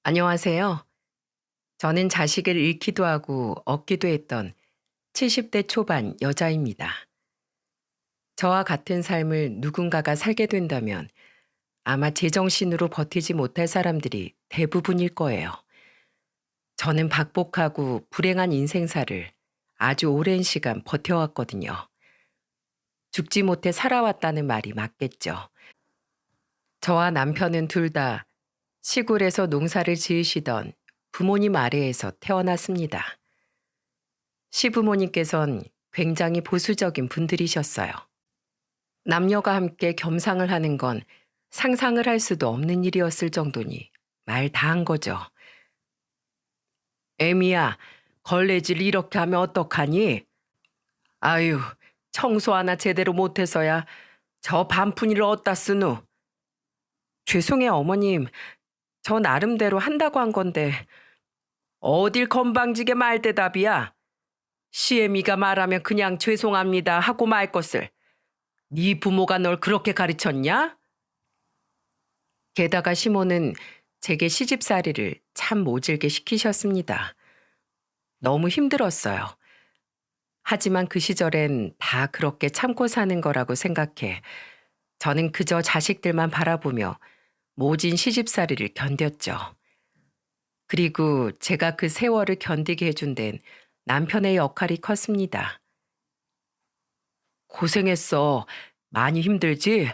안녕하세요. 저는 자식을 잃기도 하고 얻기도 했던 70대 초반 여자입니다. 저와 같은 삶을 누군가가 살게 된다면 아마 제정신으로 버티지 못할 사람들이 대부분일 거예요. 저는 박복하고 불행한 인생사를 아주 오랜 시간 버텨왔거든요. 죽지 못해 살아왔다는 말이 맞겠죠. 저와 남편은 둘 다 시골에서 농사를 지으시던 부모님 아래에서 태어났습니다. 시부모님께선 굉장히 보수적인 분들이셨어요. 남녀가 함께 겸상을 하는 건 상상을 할 수도 없는 일이었을 정도니 말 다 한 거죠. 애미야, 걸레질 이렇게 하면 어떡하니? 아유, 청소 하나 제대로 못해서야 저 반푼이를 어디다 쓰누? 죄송해요, 어머님. 저 나름대로 한다고 한 건데 어딜 건방지게 말대답이야. 시애미가 말하면 그냥 죄송합니다 하고 말 것을. 네 부모가 널 그렇게 가르쳤냐? 게다가 시모는 제게 시집살이를 참 모질게 시키셨습니다. 너무 힘들었어요. 하지만 그 시절엔 다 그렇게 참고 사는 거라고 생각해 저는 그저 자식들만 바라보며 모진 시집살이를 견뎠죠. 그리고 제가 그 세월을 견디게 해준 데는 남편의 역할이 컸습니다. 고생했어. 많이 힘들지?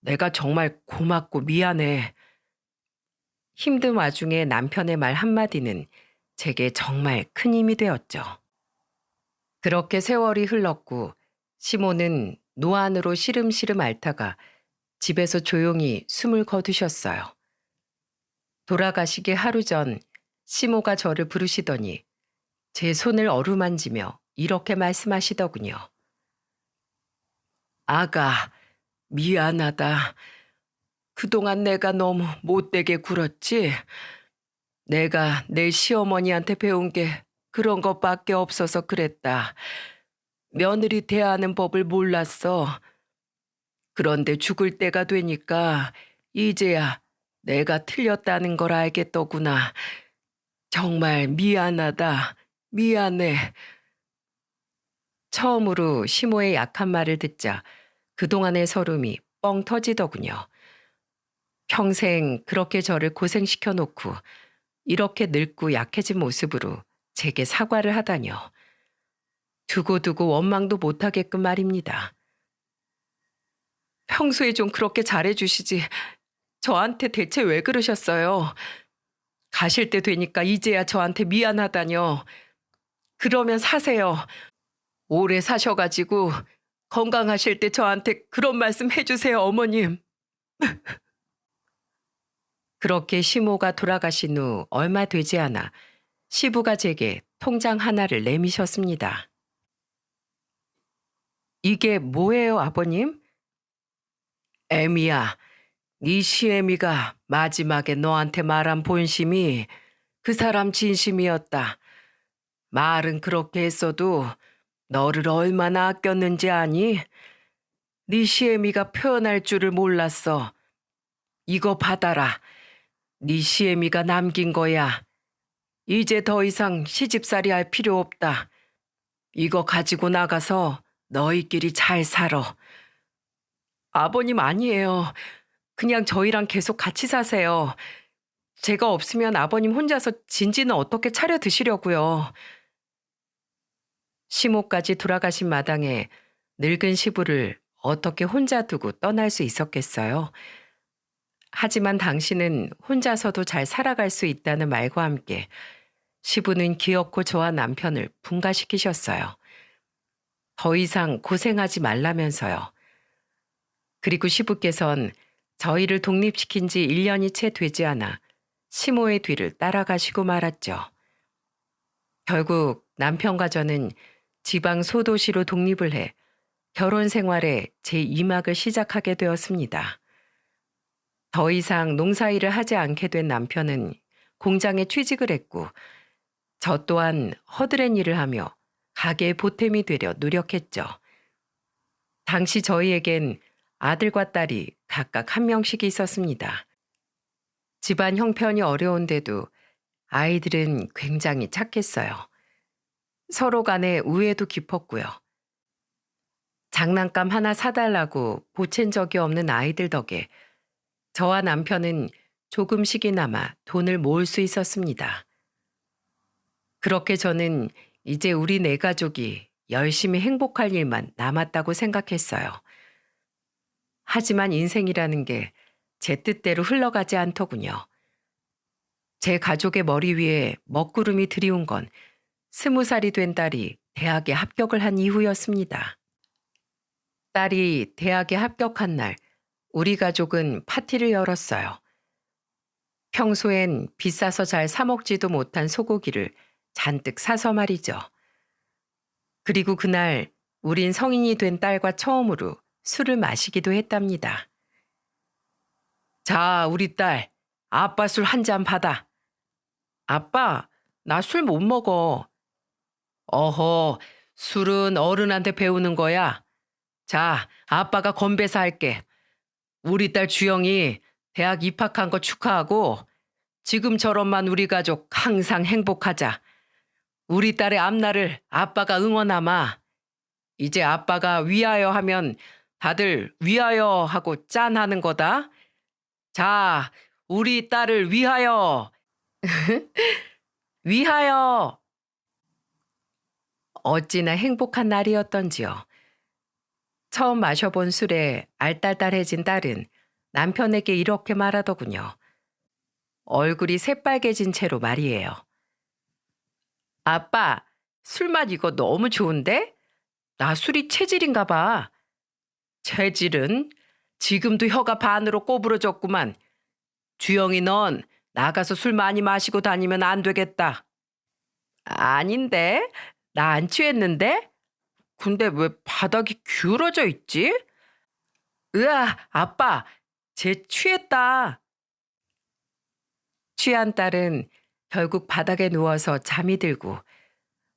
내가 정말 고맙고 미안해. 힘든 와중에 남편의 말 한마디는 제게 정말 큰 힘이 되었죠. 그렇게 세월이 흘렀고 시모는 노안으로 시름시름 앓다가 집에서 조용히 숨을 거두셨어요. 돌아가시기 하루 전 시모가 저를 부르시더니 제 손을 어루만지며 이렇게 말씀하시더군요. 아가, 미안하다. 그동안 내가 너무 못되게 굴었지? 내가 내 시어머니한테 배운 게 그런 것밖에 없어서 그랬다. 며느리 대하는 법을 몰랐어. 그런데 죽을 때가 되니까 이제야 내가 틀렸다는 걸 알겠더구나. 정말 미안하다. 미안해. 처음으로 시모의 약한 말을 듣자 그동안의 서름이 뻥 터지더군요. 평생 그렇게 저를 고생시켜 놓고 이렇게 늙고 약해진 모습으로 제게 사과를 하다뇨. 두고두고 원망도 못하게끔 말입니다. 평소에 좀 그렇게 잘해주시지. 저한테 대체 왜 그러셨어요? 가실 때 되니까 이제야 저한테 미안하다뇨. 그러면 사세요. 오래 사셔가지고 건강하실 때 저한테 그런 말씀 해주세요, 어머님. 그렇게 시모가 돌아가신 후 얼마 되지 않아 시부가 제게 통장 하나를 내미셨습니다. 이게 뭐예요, 아버님? 애미야, 네 시애미가 마지막에 너한테 말한 본심이 그 사람 진심이었다. 말은 그렇게 했어도 너를 얼마나 아꼈는지 아니? 네 시애미가 표현할 줄을 몰랐어. 이거 받아라. 네 시애미가 남긴 거야. 이제 더 이상 시집살이 할 필요 없다. 이거 가지고 나가서 너희끼리 잘 살아. 아버님 아니에요. 그냥 저희랑 계속 같이 사세요. 제가 없으면 아버님 혼자서 진지는 어떻게 차려 드시려고요. 시모까지 돌아가신 마당에 늙은 시부를 어떻게 혼자 두고 떠날 수 있었겠어요. 하지만 당신은 혼자서도 잘 살아갈 수 있다는 말과 함께 시부는 기어코 저와 남편을 분가시키셨어요. 더 이상 고생하지 말라면서요. 그리고 시부께선 저희를 독립시킨 지 1년이 채 되지 않아 시모의 뒤를 따라가시고 말았죠. 결국 남편과 저는 지방 소도시로 독립을 해 결혼 생활에 제2막을 시작하게 되었습니다. 더 이상 농사일을 하지 않게 된 남편은 공장에 취직을 했고 저 또한 허드렛 일을 하며 가게의 보탬이 되려 노력했죠. 당시 저희에겐 아들과 딸이 각각 한 명씩 있었습니다. 집안 형편이 어려운데도 아이들은 굉장히 착했어요. 서로 간에 우애도 깊었고요. 장난감 하나 사달라고 보챈 적이 없는 아이들 덕에 저와 남편은 조금씩이나마 돈을 모을 수 있었습니다. 그렇게 저는 이제 우리 네 가족이 열심히 행복할 일만 남았다고 생각했어요. 하지만 인생이라는 게 제 뜻대로 흘러가지 않더군요. 제 가족의 머리 위에 먹구름이 드리운 건 20살이 된 딸이 대학에 합격을 한 이후였습니다. 딸이 대학에 합격한 날, 우리 가족은 파티를 열었어요. 평소엔 비싸서 잘 사먹지도 못한 소고기를 잔뜩 사서 말이죠. 그리고 그날 우린 성인이 된 딸과 처음으로 술을 마시기도 했답니다. 자, 우리 딸, 아빠 술 한 잔 받아. 아빠, 나 술 못 먹어. 어허, 술은 어른한테 배우는 거야. 자, 아빠가 건배사 할게. 우리 딸 주영이 대학 입학한 거 축하하고 지금처럼만 우리 가족 항상 행복하자. 우리 딸의 앞날을 아빠가 응원하마. 이제 아빠가 위하여 하면 다들 위하여 하고 짠 하는 거다. 자, 우리 딸을 위하여. 위하여. 어찌나 행복한 날이었던지요. 처음 마셔본 술에 알딸딸해진 딸은 남편에게 이렇게 말하더군요. 얼굴이 새빨개진 채로 말이에요. 아빠, 술맛 이거 너무 좋은데? 나 술이 체질인가 봐. 체질은? 지금도 혀가 반으로 꼬부러졌구만. 주영이 넌 나가서 술 많이 마시고 다니면 안 되겠다. 아닌데? 나 안 취했는데? 근데 왜 바닥이 기울어져 있지? 으아, 아빠, 쟤 취했다. 취한 딸은 결국 바닥에 누워서 잠이 들고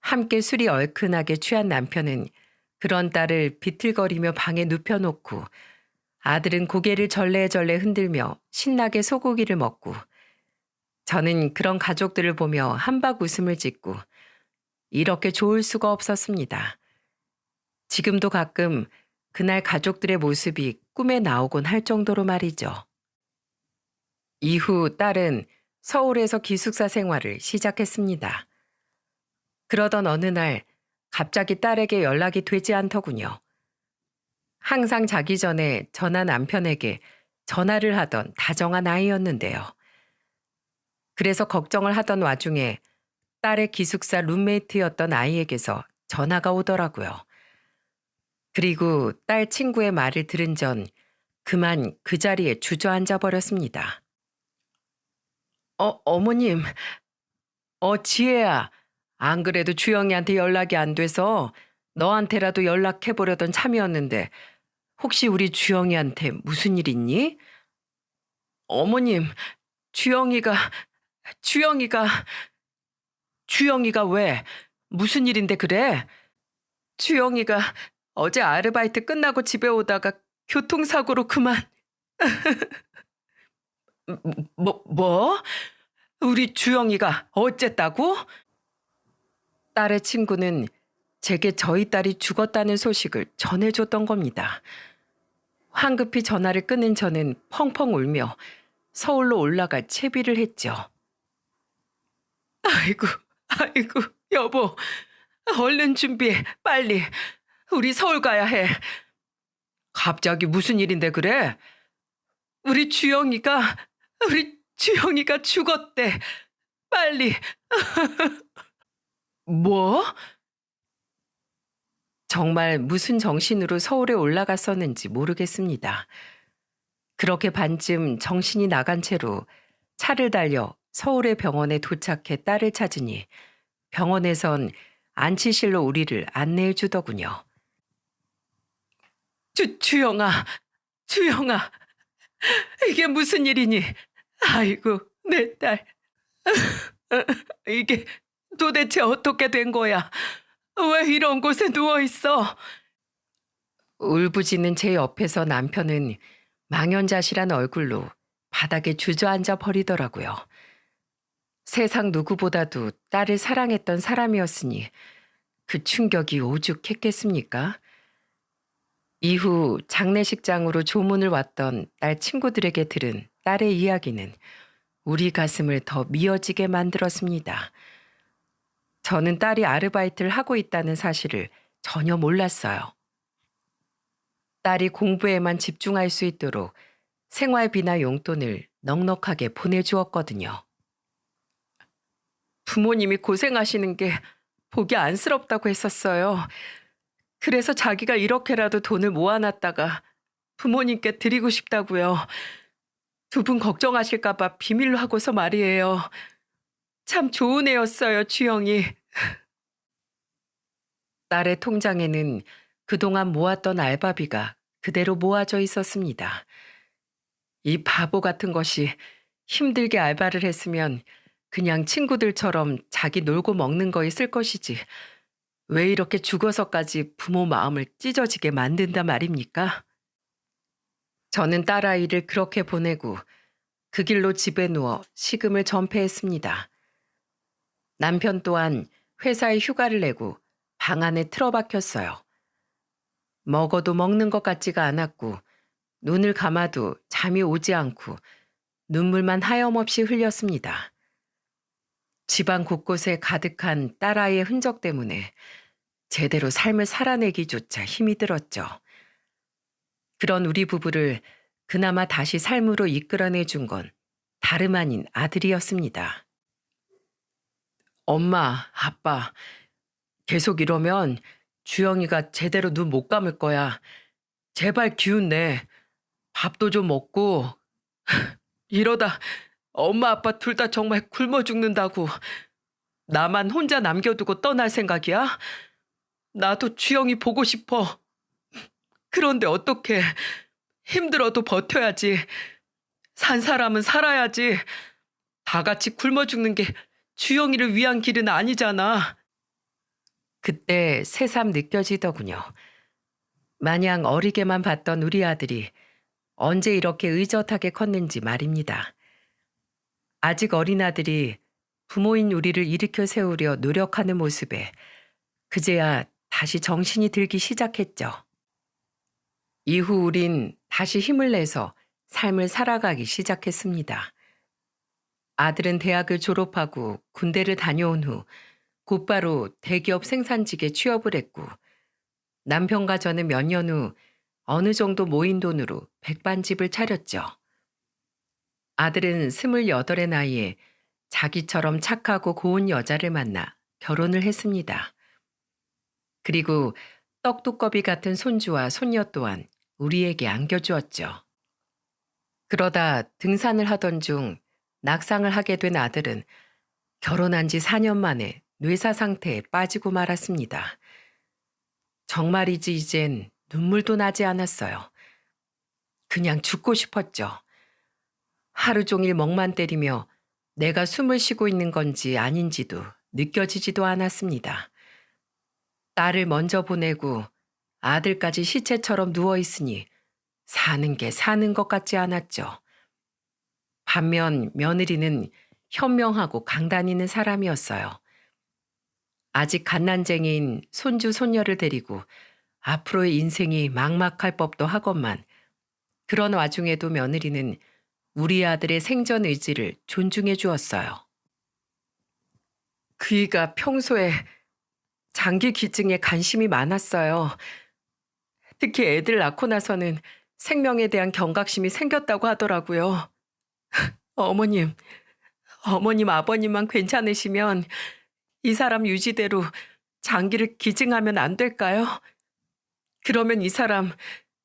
함께 술이 얼큰하게 취한 남편은 그런 딸을 비틀거리며 방에 눕혀놓고 아들은 고개를 절레절레 흔들며 신나게 소고기를 먹고 저는 그런 가족들을 보며 한박 웃음을 짓고 이렇게 좋을 수가 없었습니다. 지금도 가끔 그날 가족들의 모습이 꿈에 나오곤 할 정도로 말이죠. 이후 딸은 서울에서 기숙사 생활을 시작했습니다. 그러던 어느 날 갑자기 딸에게 연락이 되지 않더군요. 항상 자기 전에 전화 남편에게 전화를 하던 다정한 아이였는데요. 그래서 걱정을 하던 와중에 딸의 기숙사 룸메이트였던 아이에게서 전화가 오더라고요. 그리고 딸 친구의 말을 들은 전 그만 그 자리에 주저앉아 버렸습니다. 어머님, 지혜야. 안 그래도 주영이한테 연락이 안 돼서 너한테라도 연락해보려던 참이었는데 혹시 우리 주영이한테 무슨 일 있니? 어머님, 주영이가 주영이가 왜? 무슨 일인데 그래? 주영이가 어제 아르바이트 끝나고 집에 오다가 교통사고로 그만. 뭐? 우리 주영이가 어쨌다고? 딸의 친구는 제게 저희 딸이 죽었다는 소식을 전해줬던 겁니다. 황급히 전화를 끊은 저는 펑펑 울며 서울로 올라갈 채비를 했죠. 아이고, 여보. 얼른 준비해, 빨리. 우리 서울 가야 해. 갑자기 무슨 일인데 그래? 우리 주영이가 죽었대. 빨리. 뭐? 정말 무슨 정신으로 서울에 올라갔었는지 모르겠습니다. 그렇게 반쯤 정신이 나간 채로 차를 달려 서울의 병원에 도착해 딸을 찾으니 병원에선 안치실로 우리를 안내해 주더군요. 주영아, 이게 무슨 일이니? 아이고, 내 딸. 이게 도대체 어떻게 된 거야? 왜 이런 곳에 누워 있어? 울부짖는 제 옆에서 남편은 망연자실한 얼굴로 바닥에 주저앉아 버리더라고요. 세상 누구보다도 딸을 사랑했던 사람이었으니 그 충격이 오죽했겠습니까? 이후 장례식장으로 조문을 왔던 딸 친구들에게 들은 딸의 이야기는 우리 가슴을 더 미어지게 만들었습니다. 저는 딸이 아르바이트를 하고 있다는 사실을 전혀 몰랐어요. 딸이 공부에만 집중할 수 있도록 생활비나 용돈을 넉넉하게 보내주었거든요. 부모님이 고생하시는 게 보기 안쓰럽다고 했었어요. 그래서 자기가 이렇게라도 돈을 모아놨다가 부모님께 드리고 싶다고요. 두 분 걱정하실까 봐 비밀로 하고서 말이에요. 참 좋은 애였어요, 주영이. 딸의 통장에는 그동안 모았던 알바비가 그대로 모아져 있었습니다. 이 바보 같은 것이 힘들게 알바를 했으면 그냥 친구들처럼 자기 놀고 먹는 거에 쓸 것이지. 왜 이렇게 죽어서까지 부모 마음을 찢어지게 만든단 말입니까? 저는 딸아이를 그렇게 보내고 그 길로 집에 누워 식음을 전폐했습니다. 남편 또한 회사에 휴가를 내고 방 안에 틀어박혔어요. 먹어도 먹는 것 같지가 않았고 눈을 감아도 잠이 오지 않고 눈물만 하염없이 흘렸습니다. 집안 곳곳에 가득한 딸아이의 흔적 때문에 제대로 삶을 살아내기조차 힘이 들었죠. 그런 우리 부부를 그나마 다시 삶으로 이끌어내 준 건 다름 아닌 아들이었습니다. 엄마, 아빠, 계속 이러면 주영이가 제대로 눈 못 감을 거야. 제발 기운 내. 밥도 좀 먹고. 이러다 엄마, 아빠 둘 다 정말 굶어 죽는다고. 나만 혼자 남겨두고 떠날 생각이야? 나도 주영이 보고 싶어. 그런데 어떡해. 힘들어도 버텨야지. 산 사람은 살아야지. 다 같이 굶어 죽는 게 주영이를 위한 길은 아니잖아. 그때 새삼 느껴지더군요. 마냥 어리게만 봤던 우리 아들이 언제 이렇게 의젓하게 컸는지 말입니다. 아직 어린 아들이 부모인 우리를 일으켜 세우려 노력하는 모습에 그제야 다시 정신이 들기 시작했죠. 이후 우린 다시 힘을 내서 삶을 살아가기 시작했습니다. 아들은 대학을 졸업하고 군대를 다녀온 후 곧바로 대기업 생산직에 취업을 했고 남편과 저는 몇 년 후 어느 정도 모인 돈으로 백반집을 차렸죠. 아들은 28의 나이에 자기처럼 착하고 고운 여자를 만나 결혼을 했습니다. 그리고 떡두꺼비 같은 손주와 손녀 또한 우리에게 안겨주었죠. 그러다 등산을 하던 중 낙상을 하게 된 아들은 결혼한 지 4년 만에 뇌사 상태에 빠지고 말았습니다. 정말이지 이젠 눈물도 나지 않았어요. 그냥 죽고 싶었죠. 하루 종일 멍만 때리며 내가 숨을 쉬고 있는 건지 아닌지도 느껴지지도 않았습니다. 딸을 먼저 보내고 아들까지 시체처럼 누워있으니 사는 게 사는 것 같지 않았죠. 반면 며느리는 현명하고 강단 있는 사람이었어요. 아직 갓난쟁이인 손주 손녀를 데리고 앞으로의 인생이 막막할 법도 하건만 그런 와중에도 며느리는 우리 아들의 생존 의지를 존중해 주었어요. 그이가 평소에 장기 기증에 관심이 많았어요. 특히 애들 낳고 나서는 생명에 대한 경각심이 생겼다고 하더라고요. 어머님, 아버님만 괜찮으시면 이 사람 유지대로 장기를 기증하면 안 될까요? 그러면 이 사람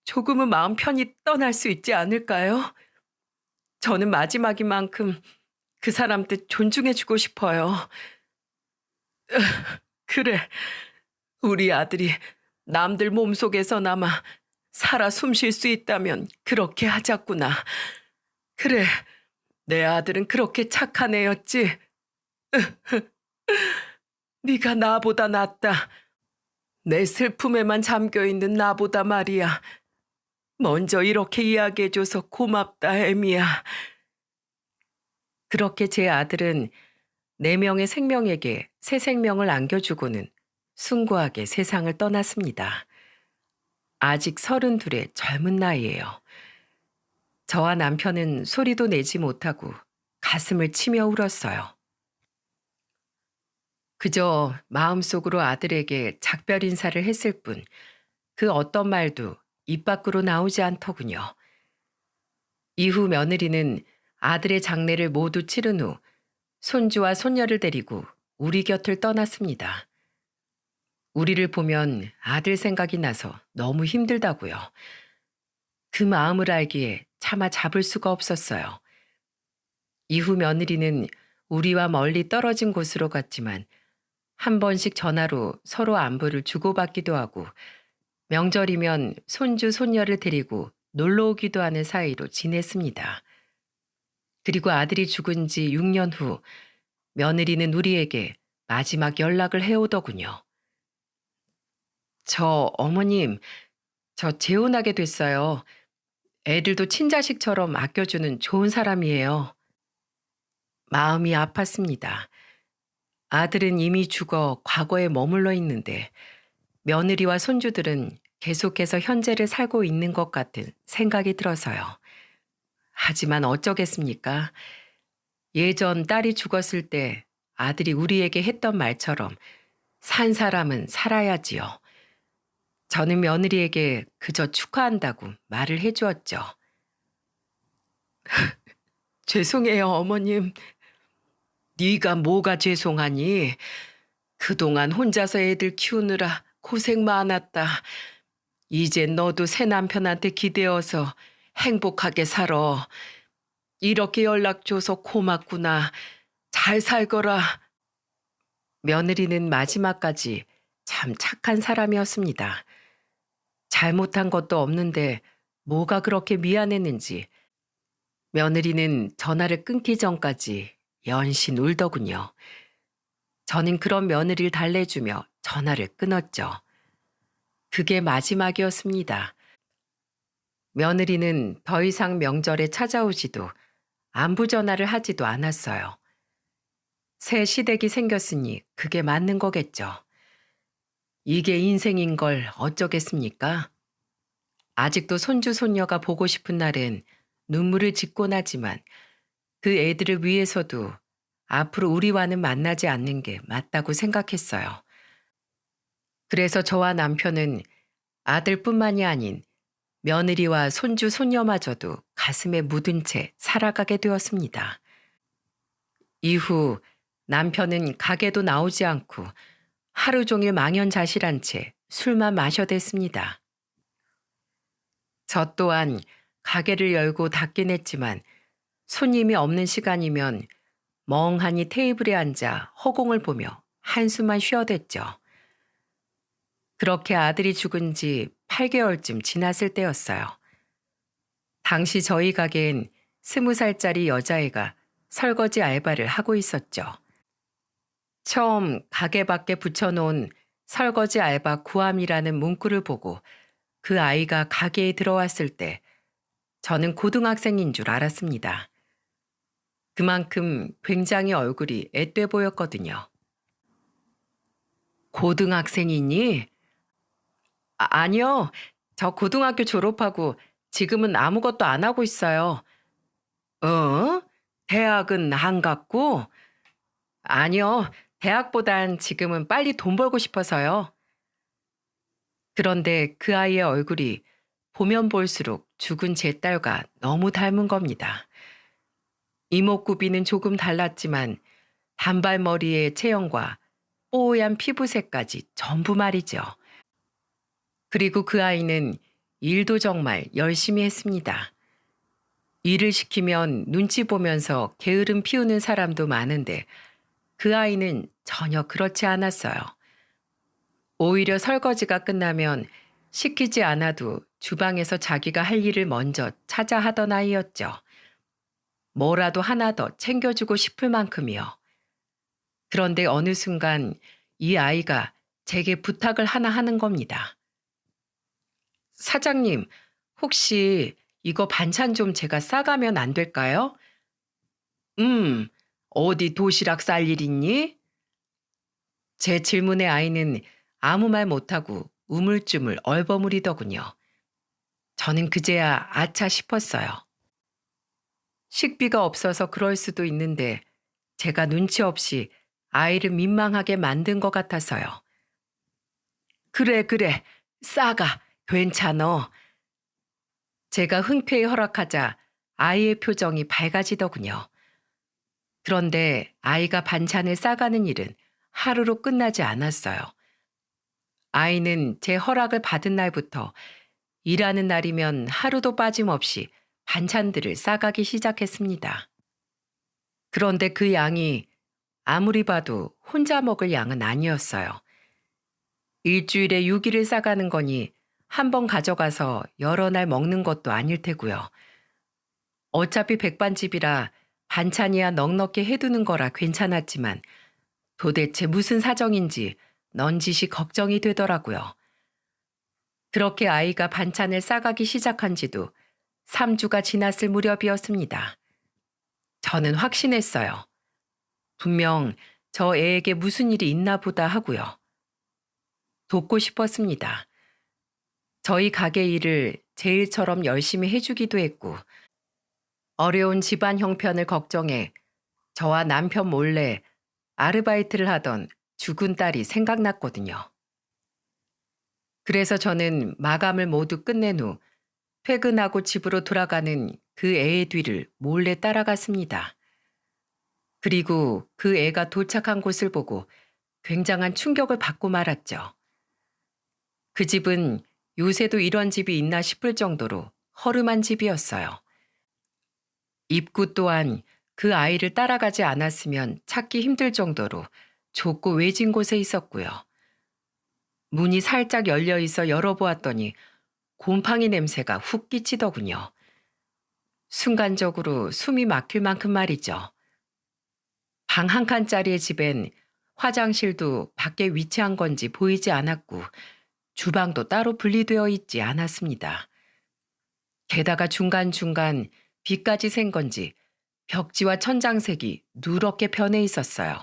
조금은 마음 편히 떠날 수 있지 않을까요? 저는 마지막인 만큼 그 사람 뜻 존중해주고 싶어요. 그래, 우리 아들이 남들 몸속에서나마 살아 숨 쉴 수 있다면 그렇게 하자꾸나. 그래, 내 아들은 그렇게 착한 애였지. 네가 나보다 낫다. 내 슬픔에만 잠겨있는 나보다 말이야. 먼저 이렇게 이야기해줘서 고맙다, 애미야. 그렇게 제 아들은 4명의 생명에게 새 생명을 안겨주고는 숭고하게 세상을 떠났습니다. 아직 32의 젊은 나이에요. 저와 남편은 소리도 내지 못하고 가슴을 치며 울었어요. 그저 마음속으로 아들에게 작별 인사를 했을 뿐 그 어떤 말도 입 밖으로 나오지 않더군요. 이후 며느리는 아들의 장례를 모두 치른 후 손주와 손녀를 데리고 우리 곁을 떠났습니다. 우리를 보면 아들 생각이 나서 너무 힘들다고요. 그 마음을 알기에 차마 잡을 수가 없었어요. 이후 며느리는 우리와 멀리 떨어진 곳으로 갔지만 한 번씩 전화로 서로 안부를 주고받기도 하고 명절이면 손주, 손녀를 데리고 놀러 오기도 하는 사이로 지냈습니다. 그리고 아들이 죽은 지 6년 후 며느리는 우리에게 마지막 연락을 해오더군요. 어머님, 저 재혼하게 됐어요. 애들도 친자식처럼 아껴주는 좋은 사람이에요. 마음이 아팠습니다. 아들은 이미 죽어 과거에 머물러 있는데 며느리와 손주들은 계속해서 현재를 살고 있는 것 같은 생각이 들어서요. 하지만 어쩌겠습니까? 예전 딸이 죽었을 때 아들이 우리에게 했던 말처럼 산 사람은 살아야지요. 저는 며느리에게 그저 축하한다고 말을 해주었죠. 죄송해요, 어머님. 네가 뭐가 죄송하니? 그동안 혼자서 애들 키우느라 고생 많았다. 이제 너도 새 남편한테 기대어서 행복하게 살아. 이렇게 연락 줘서 고맙구나. 잘 살거라. 며느리는 마지막까지 참 착한 사람이었습니다. 잘못한 것도 없는데 뭐가 그렇게 미안했는지 며느리는 전화를 끊기 전까지 연신 울더군요. 저는 그런 며느리를 달래주며 전화를 끊었죠. 그게 마지막이었습니다. 며느리는 더 이상 명절에 찾아오지도 안부 전화를 하지도 않았어요. 새 시댁이 생겼으니 그게 맞는 거겠죠. 이게 인생인 걸 어쩌겠습니까? 아직도 손주 손녀가 보고 싶은 날엔 눈물을 짓곤 하지만 그 애들을 위해서도 앞으로 우리와는 만나지 않는 게 맞다고 생각했어요. 그래서 저와 남편은 아들뿐만이 아닌 며느리와 손주 손녀마저도 가슴에 묻은 채 살아가게 되었습니다. 이후 남편은 가게도 나오지 않고 하루 종일 망연자실한 채 술만 마셔댔습니다. 저 또한 가게를 열고 닫긴 했지만 손님이 없는 시간이면 멍하니 테이블에 앉아 허공을 보며 한숨만 쉬어댔죠. 그렇게 아들이 죽은 지 8개월쯤 지났을 때였어요. 당시 저희 가게엔 20살짜리 여자애가 설거지 알바를 하고 있었죠. 처음 가게 밖에 붙여놓은 설거지 알바 구함이라는 문구를 보고 그 아이가 가게에 들어왔을 때 저는 고등학생인 줄 알았습니다. 그만큼 굉장히 얼굴이 앳돼 보였거든요. 고등학생이니? 아니요. 저 고등학교 졸업하고 지금은 아무것도 안 하고 있어요. 어? 대학은 안 갔고? 아니요. 대학보단 지금은 빨리 돈 벌고 싶어서요. 그런데 그 아이의 얼굴이 보면 볼수록 죽은 제 딸과 너무 닮은 겁니다. 이목구비는 조금 달랐지만 단발머리의 체형과 뽀얀 피부색까지 전부 말이죠. 그리고 그 아이는 일도 정말 열심히 했습니다. 일을 시키면 눈치 보면서 게으름 피우는 사람도 많은데 그 아이는 전혀 그렇지 않았어요. 오히려 설거지가 끝나면 시키지 않아도 주방에서 자기가 할 일을 먼저 찾아 하던 아이였죠. 뭐라도 하나 더 챙겨주고 싶을 만큼이요. 그런데 어느 순간 이 아이가 제게 부탁을 하나 하는 겁니다. 사장님, 혹시 이거 반찬 좀 제가 싸가면 안 될까요? 어디 도시락 쌀 일 있니? 제 질문에 아이는 아무 말 못하고 우물쭈물 얼버무리더군요. 저는 그제야 아차 싶었어요. 식비가 없어서 그럴 수도 있는데 제가 눈치 없이 아이를 민망하게 만든 것 같아서요. 그래, 그래. 싸가. 괜찮어. 제가 흔쾌히 허락하자 아이의 표정이 밝아지더군요. 그런데 아이가 반찬을 싸가는 일은 하루로 끝나지 않았어요. 아이는 제 허락을 받은 날부터 일하는 날이면 하루도 빠짐없이 반찬들을 싸가기 시작했습니다. 그런데 그 양이 아무리 봐도 혼자 먹을 양은 아니었어요. 일주일에 6일을 싸가는 거니 한 번 가져가서 여러 날 먹는 것도 아닐 테고요. 어차피 백반집이라 반찬이야 넉넉히 해두는 거라 괜찮았지만 도대체 무슨 사정인지 넌지시 걱정이 되더라고요. 그렇게 아이가 반찬을 싸가기 시작한 지도 3주가 지났을 무렵이었습니다. 저는 확신했어요. 분명 저 애에게 무슨 일이 있나 보다 하고요. 돕고 싶었습니다. 저희 가게 일을 제 일처럼 열심히 해주기도 했고 어려운 집안 형편을 걱정해 저와 남편 몰래 아르바이트를 하던 죽은 딸이 생각났거든요. 그래서 저는 마감을 모두 끝낸 후 퇴근하고 집으로 돌아가는 그 애의 뒤를 몰래 따라갔습니다. 그리고 그 애가 도착한 곳을 보고 굉장한 충격을 받고 말았죠. 그 집은 요새도 이런 집이 있나 싶을 정도로 허름한 집이었어요. 입구 또한 그 아이를 따라가지 않았으면 찾기 힘들 정도로 좁고 외진 곳에 있었고요. 문이 살짝 열려 있어 열어보았더니 곰팡이 냄새가 훅 끼치더군요. 순간적으로 숨이 막힐 만큼 말이죠. 방 한 칸짜리의 집엔 화장실도 밖에 위치한 건지 보이지 않았고 주방도 따로 분리되어 있지 않았습니다. 게다가 중간중간 비까지 샌 건지 벽지와 천장색이 누렇게 변해 있었어요.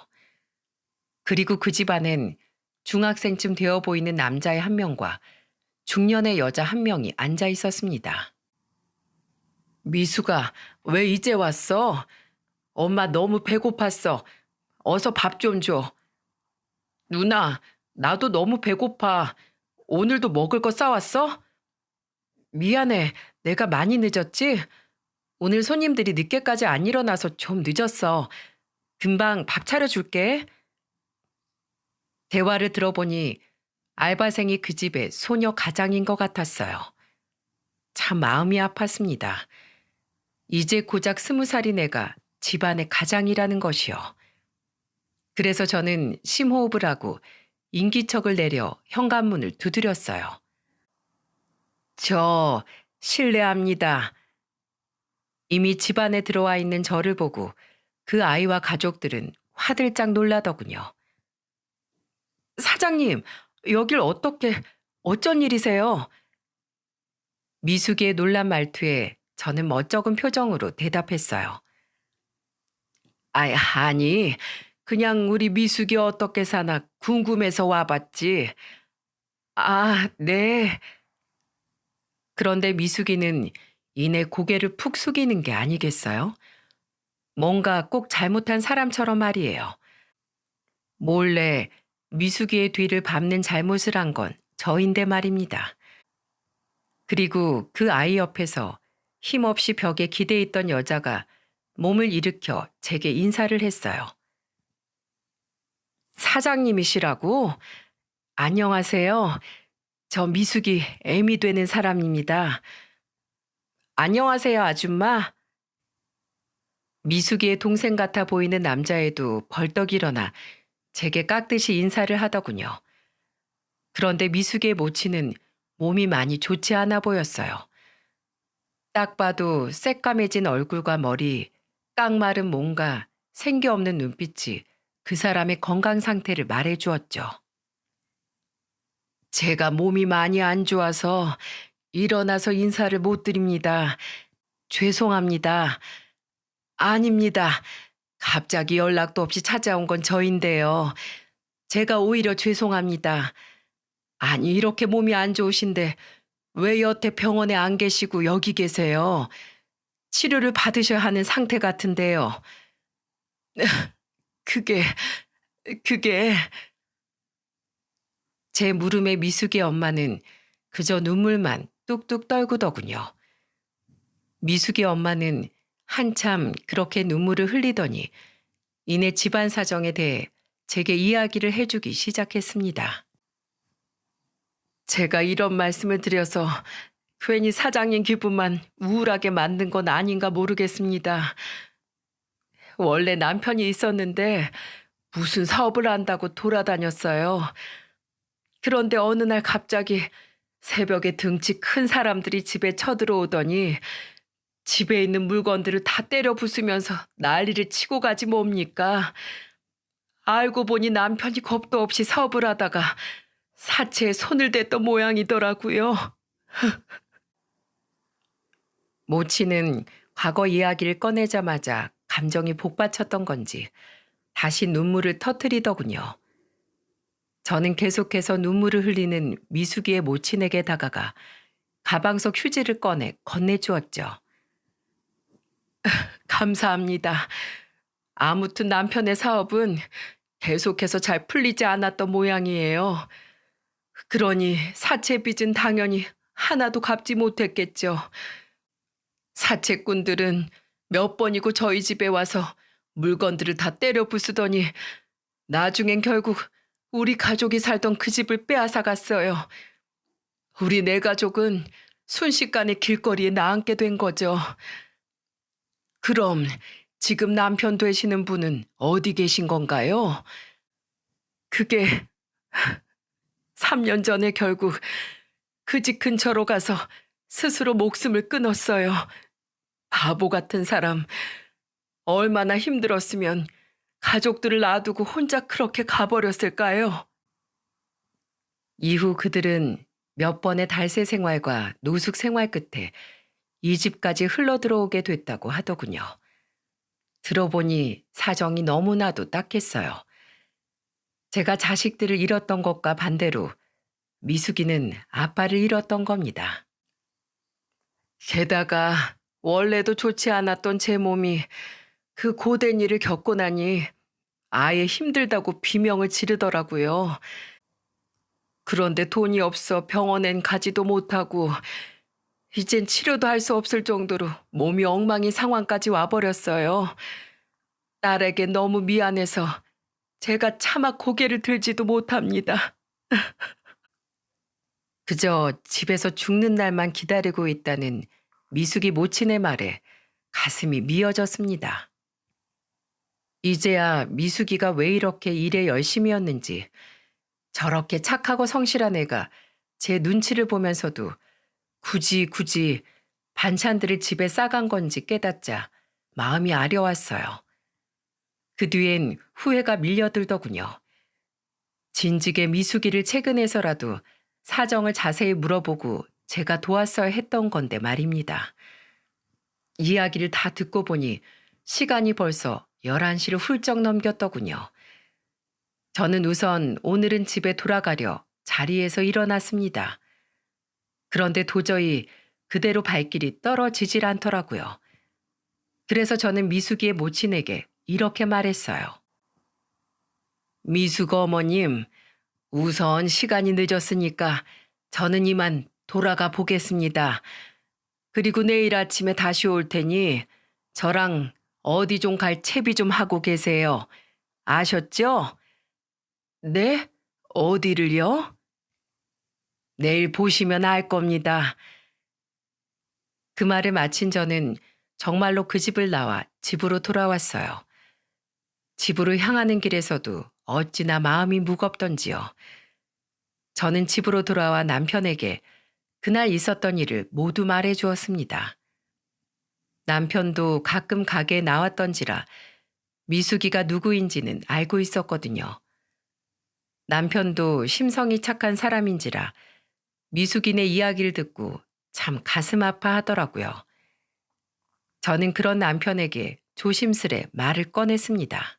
그리고 그 집안엔 중학생쯤 되어 보이는 남자의 한 명과 중년의 여자 한 명이 앉아 있었습니다. 미수가 왜 이제 왔어? 엄마 너무 배고팠어. 어서 밥 좀 줘. 누나, 나도 너무 배고파. 오늘도 먹을 거 싸왔어? 미안해. 내가 많이 늦었지? 오늘 손님들이 늦게까지 안 일어나서 좀 늦었어. 금방 밥 차려줄게. 대화를 들어보니 알바생이 그 집의 소녀 가장인 것 같았어요. 참 마음이 아팠습니다. 이제 고작 20살인 애가 집안의 가장이라는 것이요. 그래서 저는 심호흡을 하고 인기척을 내려 현관문을 두드렸어요. 저 실례합니다. 이미 집안에 들어와 있는 저를 보고 그 아이와 가족들은 화들짝 놀라더군요. 사장님, 여길 어쩐 일이세요? 미숙이의 놀란 말투에 저는 멋쩍은 표정으로 대답했어요. 아니, 그냥 우리 미숙이 어떻게 사나 궁금해서 와봤지. 아, 네. 그런데 미숙이는 이내 고개를 푹 숙이는 게 아니겠어요? 뭔가 꼭 잘못한 사람처럼 말이에요. 몰래 미숙이의 뒤를 밟는 잘못을 한 건 저인데 말입니다. 그리고 그 아이 옆에서 힘없이 벽에 기대 있던 여자가 몸을 일으켜 제게 인사를 했어요. 사장님이시라고? 안녕하세요. 저 미숙이 애미 되는 사람입니다. 안녕하세요, 아줌마. 미숙이의 동생 같아 보이는 남자애도 벌떡 일어나 제게 깍듯이 인사를 하더군요. 그런데 미숙이의 모치는 몸이 많이 좋지 않아 보였어요. 딱 봐도 새까매진 얼굴과 머리, 깡마른 몸과 생기 없는 눈빛이 그 사람의 건강 상태를 말해주었죠. 제가 몸이 많이 안 좋아서 일어나서 인사를 못 드립니다. 죄송합니다. 아닙니다. 갑자기 연락도 없이 찾아온 건 저인데요. 제가 오히려 죄송합니다. 아니, 이렇게 몸이 안 좋으신데 왜 여태 병원에 안 계시고 여기 계세요? 치료를 받으셔야 하는 상태 같은데요. 그게, 그게, 제 물음에 미숙의 엄마는 그저 눈물만 뚝뚝 떨구더군요. 미숙의 엄마는 한참 그렇게 눈물을 흘리더니 이내 집안 사정에 대해 제게 이야기를 해주기 시작했습니다. 제가 이런 말씀을 드려서 괜히 사장님 기분만 우울하게 만든 건 아닌가 모르겠습니다. 원래 남편이 있었는데 무슨 사업을 한다고 돌아다녔어요. 그런데 어느 날 갑자기 새벽에 등치 큰 사람들이 집에 쳐들어오더니 집에 있는 물건들을 다 때려 부수면서 난리를 치고 가지 뭡니까? 알고 보니 남편이 겁도 없이 사업을 하다가 사채에 손을 댔던 모양이더라고요. 모치는 과거 이야기를 꺼내자마자 감정이 복받쳤던 건지 다시 눈물을 터뜨리더군요. 저는 계속해서 눈물을 흘리는 미숙이의 모친에게 다가가 가방 속 휴지를 꺼내 건네주었죠. 감사합니다. 아무튼 남편의 사업은 계속해서 잘 풀리지 않았던 모양이에요. 그러니 사채 빚은 당연히 하나도 갚지 못했겠죠. 사채꾼들은 몇 번이고 저희 집에 와서 물건들을 다 때려 부수더니 나중엔 결국 우리 가족이 살던 그 집을 빼앗아 갔어요. 우리 네 가족은 순식간에 길거리에 나앉게 된 거죠. 그럼 지금 남편 되시는 분은 어디 계신 건가요? 그게 3년 전에 결국 그 집 근처로 가서 스스로 목숨을 끊었어요. 바보 같은 사람. 얼마나 힘들었으면 가족들을 놔두고 혼자 그렇게 가버렸을까요? 이후 그들은 몇 번의 달새 생활과 노숙 생활 끝에 이 집까지 흘러들어오게 됐다고 하더군요. 들어보니 사정이 너무나도 딱했어요. 제가 자식들을 잃었던 것과 반대로 미숙이는 아빠를 잃었던 겁니다. 게다가 원래도 좋지 않았던 제 몸이 그 고된 일을 겪고 나니 아예 힘들다고 비명을 지르더라고요. 그런데 돈이 없어 병원엔 가지도 못하고 이젠 치료도 할 수 없을 정도로 몸이 엉망인 상황까지 와버렸어요. 딸에게 너무 미안해서 제가 차마 고개를 들지도 못합니다. 그저 집에서 죽는 날만 기다리고 있다는 미숙이 모친의 말에 가슴이 미어졌습니다. 이제야 미숙이가 왜 이렇게 일에 열심이었는지, 저렇게 착하고 성실한 애가 제 눈치를 보면서도 굳이 반찬들을 집에 싸간 건지 깨닫자 마음이 아려왔어요. 그 뒤엔 후회가 밀려들더군요. 진즉에 미숙이를 채근해서라도 사정을 자세히 물어보고 제가 도왔어야 했던 건데 말입니다. 이야기를 다 듣고 보니 시간이 벌써 11시를 훌쩍 넘겼더군요. 저는 우선 오늘은 집에 돌아가려 자리에서 일어났습니다. 그런데 도저히 그대로 발길이 떨어지질 않더라고요. 그래서 저는 미숙이의 모친에게 이렇게 말했어요. 미숙 어머님, 우선 시간이 늦었으니까 저는 이만 돌아가 보겠습니다. 그리고 내일 아침에 다시 올 테니 저랑 어디 좀 갈 채비 좀 하고 계세요. 아셨죠? 네? 어디를요? 내일 보시면 알 겁니다. 그 말을 마친 저는 정말로 그 집을 나와 집으로 돌아왔어요. 집으로 향하는 길에서도 어찌나 마음이 무겁던지요. 저는 집으로 돌아와 남편에게 그날 있었던 일을 모두 말해 주었습니다. 남편도 가끔 가게에 나왔던지라 미숙이가 누구인지는 알고 있었거든요. 남편도 심성이 착한 사람인지라 미숙이네 이야기를 듣고 참 가슴 아파하더라고요. 저는 그런 남편에게 조심스레 말을 꺼냈습니다.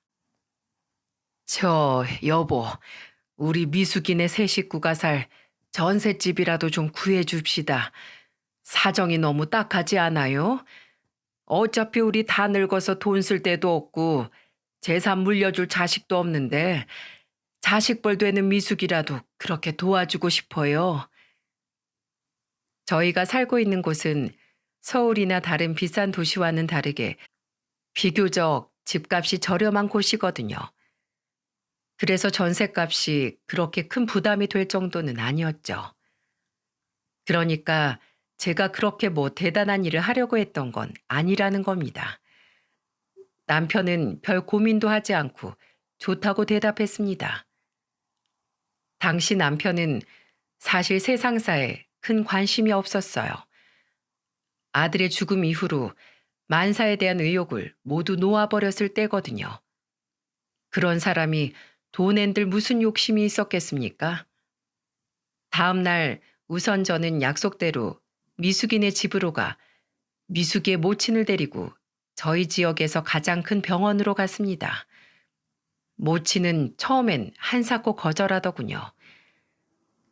여보, 우리 미숙이네 세 식구가 살 전셋집이라도 좀 구해줍시다. 사정이 너무 딱하지 않아요? 어차피 우리 다 늙어서 돈 쓸 데도 없고 재산 물려줄 자식도 없는데 자식벌 되는 미숙이라도 그렇게 도와주고 싶어요. 저희가 살고 있는 곳은 서울이나 다른 비싼 도시와는 다르게 비교적 집값이 저렴한 곳이거든요. 그래서 전셋값이 그렇게 큰 부담이 될 정도는 아니었죠. 그러니까 제가 그렇게 뭐 대단한 일을 하려고 했던 건 아니라는 겁니다. 남편은 별 고민도 하지 않고 좋다고 대답했습니다. 당시 남편은 사실 세상사에 큰 관심이 없었어요. 아들의 죽음 이후로 만사에 대한 의욕을 모두 놓아버렸을 때거든요. 그런 사람이 돈엔들 무슨 욕심이 있었겠습니까? 다음 날 우선 저는 약속대로 미숙이네 집으로 가 미숙이의 모친을 데리고 저희 지역에서 가장 큰 병원으로 갔습니다. 모친은 처음엔 한사코 거절하더군요.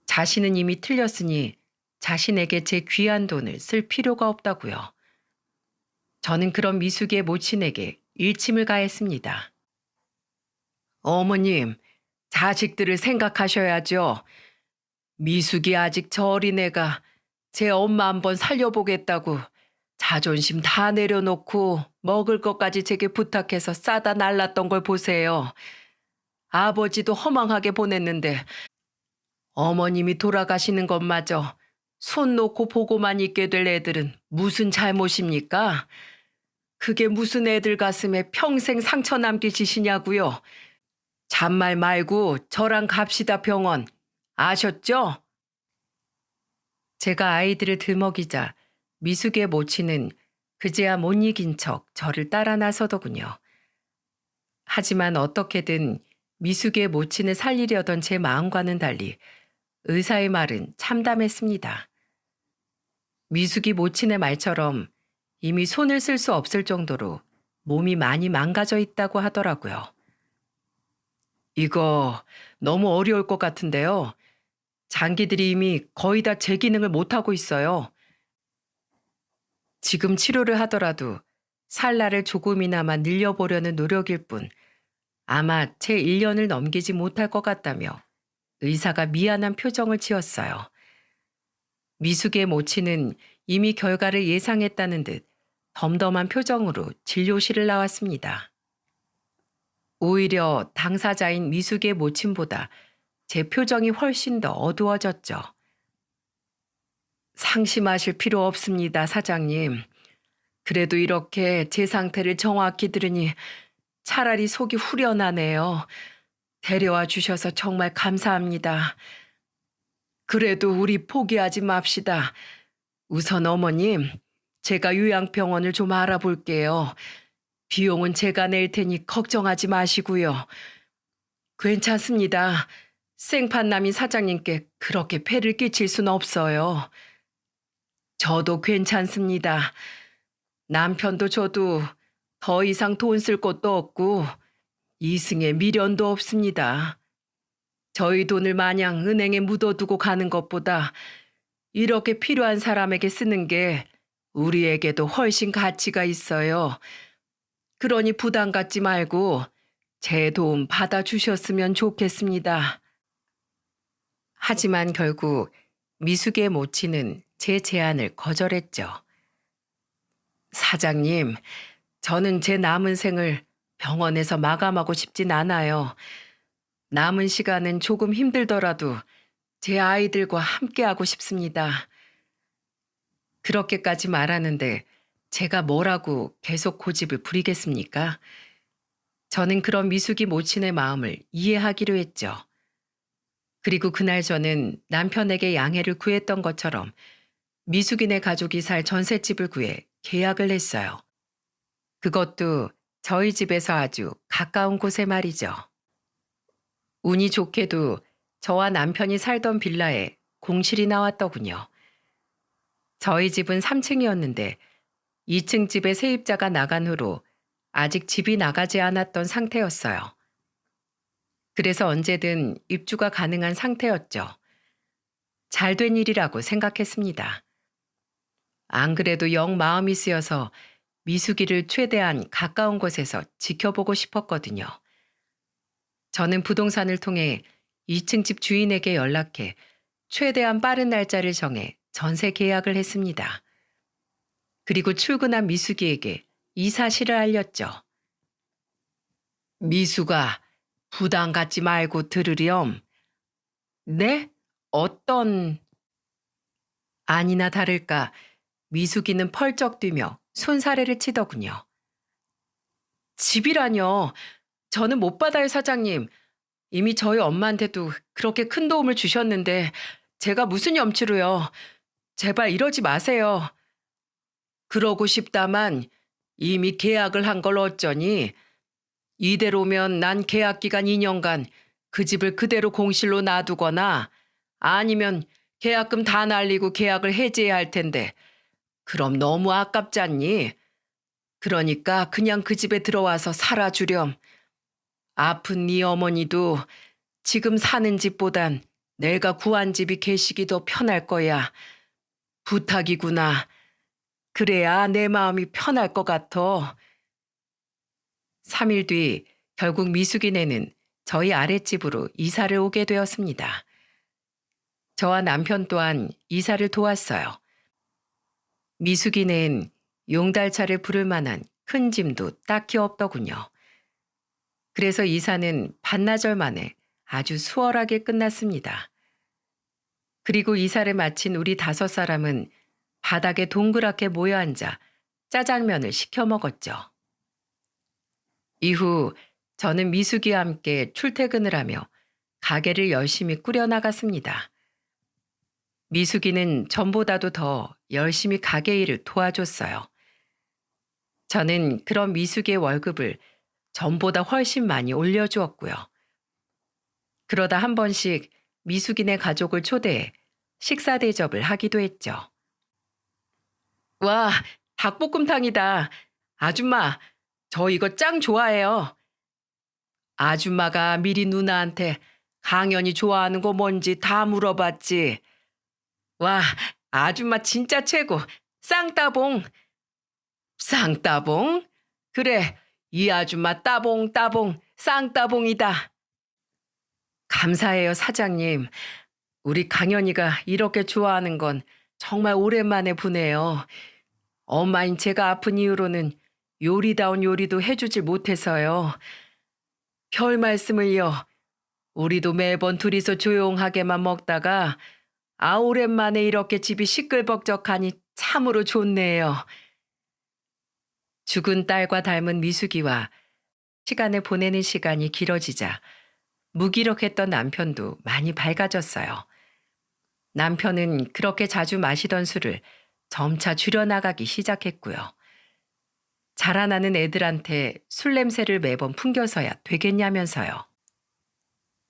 자신은 이미 틀렸으니 자신에게 제 귀한 돈을 쓸 필요가 없다고요. 저는 그런 미숙이의 모친에게 일침을 가했습니다. 어머님, 자식들을 생각하셔야죠. 미숙이 아직 저 어린애가 제 엄마 한번 살려보겠다고 자존심 다 내려놓고 먹을 것까지 제게 부탁해서 싸다 날랐던 걸 보세요. 아버지도 허망하게 보냈는데 어머님이 돌아가시는 것마저 손 놓고 보고만 있게 될 애들은 무슨 잘못입니까? 그게 무슨 애들 가슴에 평생 상처 남길 짓이냐고요. 잔말 말고 저랑 갑시다 병원. 아셨죠? 제가 아이들을 들먹이자 미숙의 모친은 그제야 못 이긴 척 저를 따라 나서더군요. 하지만 어떻게든 미숙의 모친을 살리려던 제 마음과는 달리 의사의 말은 참담했습니다. 미숙이 모친의 말처럼 이미 손을 쓸 수 없을 정도로 몸이 많이 망가져 있다고 하더라고요. 이거 너무 어려울 것 같은데요. 장기들이 이미 거의 다 제 기능을 못하고 있어요. 지금 치료를 하더라도 살 날을 조금이나마 늘려보려는 노력일 뿐 아마 채 1년을 넘기지 못할 것 같다며 의사가 미안한 표정을 지었어요. 미숙의 모친은 이미 결과를 예상했다는 듯 덤덤한 표정으로 진료실을 나왔습니다. 오히려 당사자인 미숙의 모친보다 제 표정이 훨씬 더 어두워졌죠. 상심하실 필요 없습니다, 사장님. 그래도 이렇게 제 상태를 정확히 들으니 차라리 속이 후련하네요. 데려와 주셔서 정말 감사합니다. 그래도 우리 포기하지 맙시다. 우선 어머님, 제가 요양병원을 좀 알아볼게요. 비용은 제가 낼 테니 걱정하지 마시고요. 괜찮습니다. 생판남인 사장님께 그렇게 폐를 끼칠 순 없어요. 저도 괜찮습니다. 남편도 저도 더 이상 돈 쓸 것도 없고 이승에 미련도 없습니다. 저희 돈을 마냥 은행에 묻어두고 가는 것보다 이렇게 필요한 사람에게 쓰는 게 우리에게도 훨씬 가치가 있어요. 그러니 부담 갖지 말고 제 도움 받아주셨으면 좋겠습니다. 하지만 결국 미숙의 모친은 제 제안을 거절했죠. 사장님, 저는 제 남은 생을 병원에서 마감하고 싶진 않아요. 남은 시간은 조금 힘들더라도 제 아이들과 함께하고 싶습니다. 그렇게까지 말하는데 제가 뭐라고 계속 고집을 부리겠습니까? 저는 그런 미숙이 모친의 마음을 이해하기로 했죠. 그리고 그날 저는 남편에게 양해를 구했던 것처럼 미숙이네 가족이 살 전셋집을 구해 계약을 했어요. 그것도 저희 집에서 아주 가까운 곳에 말이죠. 운이 좋게도 저와 남편이 살던 빌라에 공실이 나왔더군요. 저희 집은 3층이었는데 2층 집에 세입자가 나간 후로 아직 집이 나가지 않았던 상태였어요. 그래서 언제든 입주가 가능한 상태였죠. 잘된 일이라고 생각했습니다. 안 그래도 영 마음이 쓰여서 미숙이를 최대한 가까운 곳에서 지켜보고 싶었거든요. 저는 부동산을 통해 2층 집 주인에게 연락해 최대한 빠른 날짜를 정해 전세 계약을 했습니다. 그리고 출근한 미숙이에게 이 사실을 알렸죠. 미숙아, 부담 갖지 말고 들으렴. 네? 어떤... 아니나 다를까 미숙이는 펄쩍 뛰며 손사래를 치더군요. 집이라뇨. 저는 못 받아요, 사장님. 이미 저희 엄마한테도 그렇게 큰 도움을 주셨는데 제가 무슨 염치로요. 제발 이러지 마세요. 그러고 싶다만 이미 계약을 한 걸 어쩌니? 이대로면 난 계약 기간 2년간 그 집을 그대로 공실로 놔두거나 아니면 계약금 다 날리고 계약을 해지해야 할 텐데 그럼 너무 아깝지 않니? 그러니까 그냥 그 집에 들어와서 살아주렴. 아픈 네 어머니도 지금 사는 집보단 내가 구한 집이 계시기 더 편할 거야. 부탁이구나. 그래야 내 마음이 편할 것 같아. 3일 뒤 결국 미숙이네는 저희 아랫집으로 이사를 오게 되었습니다. 저와 남편 또한 이사를 도왔어요. 미숙이는 용달차를 부를 만한 큰 짐도 딱히 없더군요. 그래서 이사는 반나절 만에 아주 수월하게 끝났습니다. 그리고 이사를 마친 우리 5사람은 바닥에 동그랗게 모여 앉아 짜장면을 시켜 먹었죠. 이후 저는 미숙이와 함께 출퇴근을 하며 가게를 열심히 꾸려나갔습니다. 미숙이는 전보다도 더 열심히 가게 일을 도와줬어요. 저는 그런 미숙이의 월급을 전보다 훨씬 많이 올려주었고요. 그러다 한 번씩 미숙이네 가족을 초대해 식사 대접을 하기도 했죠. 와, 닭볶음탕이다. 아줌마, 저 이거 짱 좋아해요. 아줌마가 미리 누나한테 강연이 좋아하는 거 뭔지 다 물어봤지. 와, 아줌마 진짜 최고. 쌍따봉. 쌍따봉? 그래, 이 아줌마 따봉 따봉 쌍따봉이다. 감사해요, 사장님. 우리 강연이가 이렇게 좋아하는 건 정말 오랜만에 보네요. 엄마인 제가 아픈 이후로는 요리다운 요리도 해주질 못해서요. 별 말씀을요. 우리도 매번 둘이서 조용하게만 먹다가 오랜만에 이렇게 집이 시끌벅적하니 참으로 좋네요. 죽은 딸과 닮은 미숙이와 시간을 보내는 시간이 길어지자 무기력했던 남편도 많이 밝아졌어요. 남편은 그렇게 자주 마시던 술을 점차 줄여나가기 시작했고요. 자라나는 애들한테 술 냄새를 매번 풍겨서야 되겠냐면서요.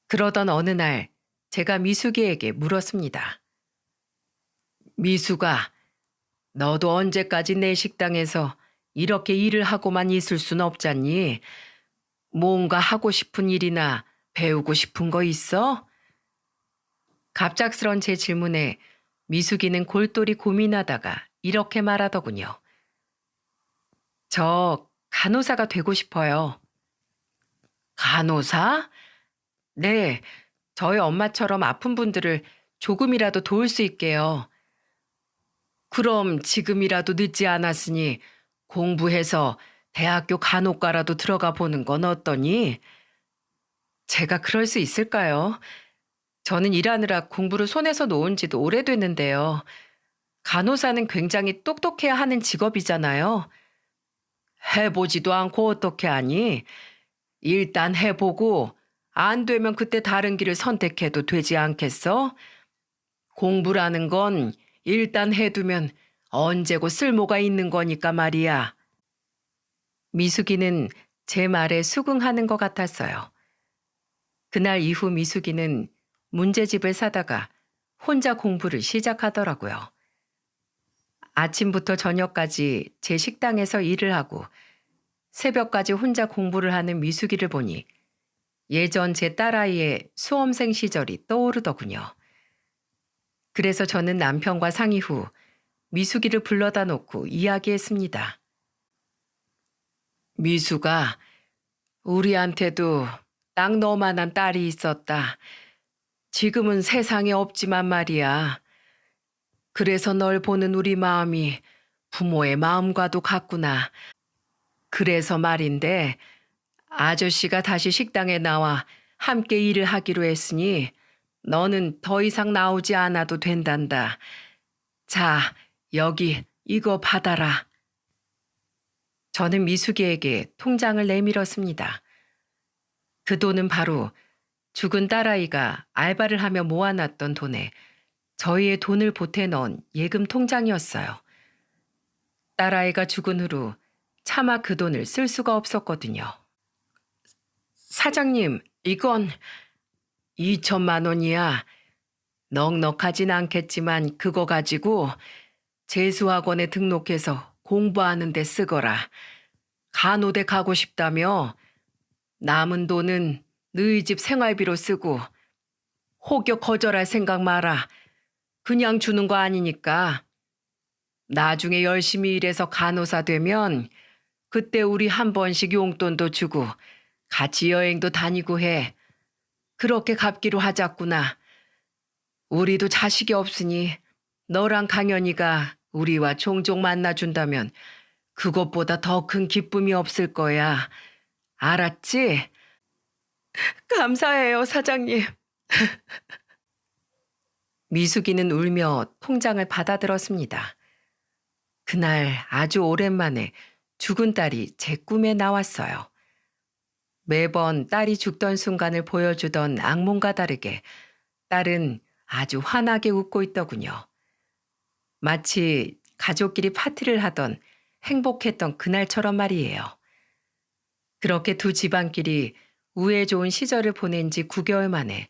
그러던 어느 날 제가 미숙이에게 물었습니다. 미숙아, 너도 언제까지 내 식당에서 이렇게 일을 하고만 있을 순 없잖니? 뭔가 하고 싶은 일이나 배우고 싶은 거 있어? 갑작스런 제 질문에 미숙이는 골똘히 고민하다가 이렇게 말하더군요. 저 간호사가 되고 싶어요. 간호사? 네, 저희 엄마처럼 아픈 분들을 조금이라도 도울 수 있게요. 그럼 지금이라도 늦지 않았으니 공부해서 대학교 간호과라도 들어가 보는 건 어떠니? 제가 그럴 수 있을까요? 저는 일하느라 공부를 손에서 놓은 지도 오래됐는데요. 간호사는 굉장히 똑똑해야 하는 직업이잖아요. 해보지도 않고 어떻게 하니? 일단 해보고 안 되면 그때 다른 길을 선택해도 되지 않겠어? 공부라는 건 일단 해두면 언제고 쓸모가 있는 거니까 말이야. 미숙이는 제 말에 수긍하는 것 같았어요. 그날 이후 미숙이는 문제집을 사다가 혼자 공부를 시작하더라고요. 아침부터 저녁까지 제 식당에서 일을 하고 새벽까지 혼자 공부를 하는 미숙이를 보니 예전 제 딸아이의 수험생 시절이 떠오르더군요. 그래서 저는 남편과 상의 후 미숙이를 불러다 놓고 이야기했습니다. 미숙아, 우리한테도 딱 너만한 딸이 있었다. 지금은 세상에 없지만 말이야. 그래서 널 보는 우리 마음이 부모의 마음과도 같구나. 그래서 말인데 아저씨가 다시 식당에 나와 함께 일을 하기로 했으니 너는 더 이상 나오지 않아도 된단다. 자, 여기 이거 받아라. 저는 미숙이에게 통장을 내밀었습니다. 그 돈은 바로 죽은 딸아이가 알바를 하며 모아놨던 돈에 저희의 돈을 보태 넣은 예금 통장이었어요. 딸아이가 죽은 후로 차마 그 돈을 쓸 수가 없었거든요. 사장님, 이건 2천만 원이야. 넉넉하진 않겠지만 그거 가지고 재수학원에 등록해서 공부하는 데 쓰거라. 간호대 가고 싶다며 남은 돈은 너희 집 생활비로 쓰고 혹여 거절할 생각 마라. 그냥 주는 거 아니니까. 나중에 열심히 일해서 간호사 되면 그때 우리 한 번씩 용돈도 주고 같이 여행도 다니고 해. 그렇게 갚기로 하자꾸나. 우리도 자식이 없으니 너랑 강연이가 우리와 종종 만나준다면 그것보다 더 큰 기쁨이 없을 거야. 알았지? 감사해요, 사장님. 미숙이는 울며 통장을 받아들었습니다. 그날 아주 오랜만에 죽은 딸이 제 꿈에 나왔어요. 매번 딸이 죽던 순간을 보여주던 악몽과 다르게 딸은 아주 환하게 웃고 있더군요. 마치 가족끼리 파티를 하던 행복했던 그날처럼 말이에요. 그렇게 두 집안끼리 우애 좋은 시절을 보낸 지 9개월 만에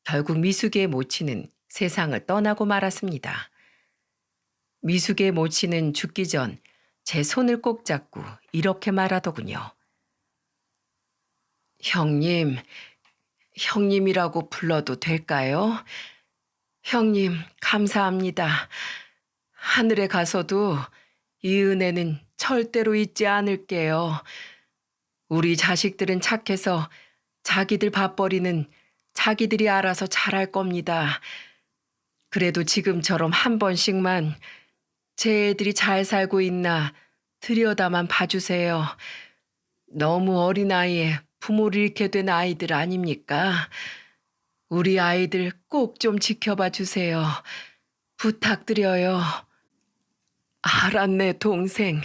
결국 미숙이의 모친은 세상을 떠나고 말았습니다. 미숙이의 모친은 죽기 전 제 손을 꼭 잡고 이렇게 말하더군요. 형님, 형님이라고 불러도 될까요? 형님, 감사합니다. 하늘에 가서도 이 은혜는 절대로 잊지 않을게요. 우리 자식들은 착해서 자기들 밥벌이는 자기들이 알아서 잘할 겁니다. 그래도 지금처럼 한 번씩만 제 애들이 잘 살고 있나 들여다만 봐주세요. 너무 어린 나이에 부모를 잃게 된 아이들 아닙니까? 우리 아이들 꼭 좀 지켜봐 주세요. 부탁드려요. 알았네, 동생.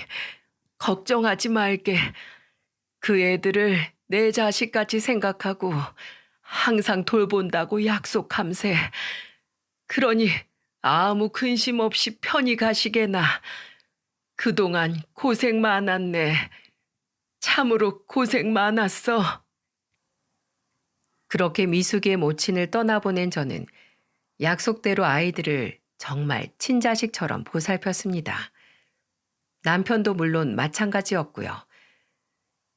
걱정하지 말게. 그 애들을 내 자식같이 생각하고 항상 돌본다고 약속함세. 그러니 아무 근심 없이 편히 가시게나. 그동안 고생 많았네. 참으로 고생 많았어. 그렇게 미숙이의 모친을 떠나보낸 저는 약속대로 아이들을 정말 친자식처럼 보살폈습니다. 남편도 물론 마찬가지였고요.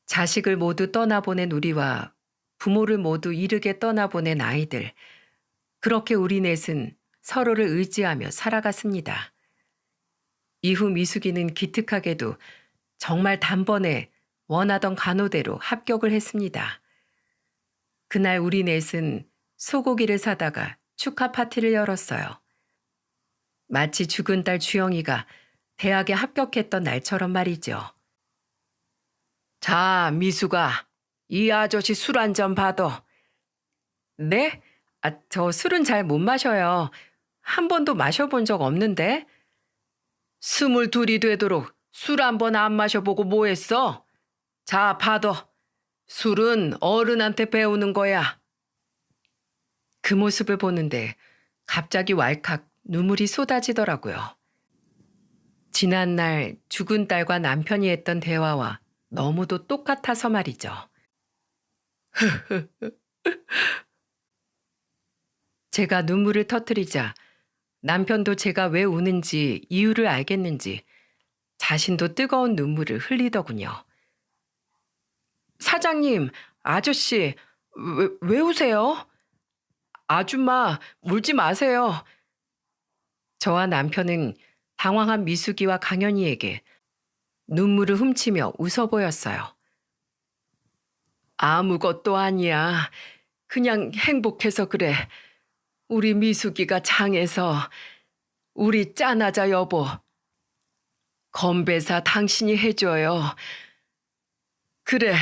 자식을 모두 떠나보낸 우리와 부모를 모두 이르게 떠나보낸 아이들. 그렇게 우리 넷은 서로를 의지하며 살아갔습니다. 이후 미숙이는 기특하게도 정말 단번에 원하던 간호대로 합격을 했습니다. 그날 우리 넷은 소고기를 사다가 축하 파티를 열었어요. 마치 죽은 딸 주영이가 대학에 합격했던 날처럼 말이죠. 자, 미숙아, 이 아저씨 술 한 잔 받아. 네? 저 술은 잘 못 마셔요. 한 번도 마셔본 적 없는데. 22이 되도록 술 한 번 안 마셔보고 뭐 했어? 자, 받아. 술은 어른한테 배우는 거야. 그 모습을 보는데 갑자기 왈칵 눈물이 쏟아지더라고요. 지난날 죽은 딸과 남편이 했던 대화와 너무도 똑같아서 말이죠. 제가 눈물을 터뜨리자 남편도 제가 왜 우는지 이유를 알겠는지 자신도 뜨거운 눈물을 흘리더군요. 사장님, 아저씨, 왜 우세요? 아줌마, 울지 마세요. 저와 남편은 당황한 미숙이와 강현이에게 눈물을 훔치며 웃어 보였어요. 아무것도 아니야. 그냥 행복해서 그래. 우리 미숙이가 장해서 우리 짠하자 여보. 건배사 당신이 해줘요. 그래,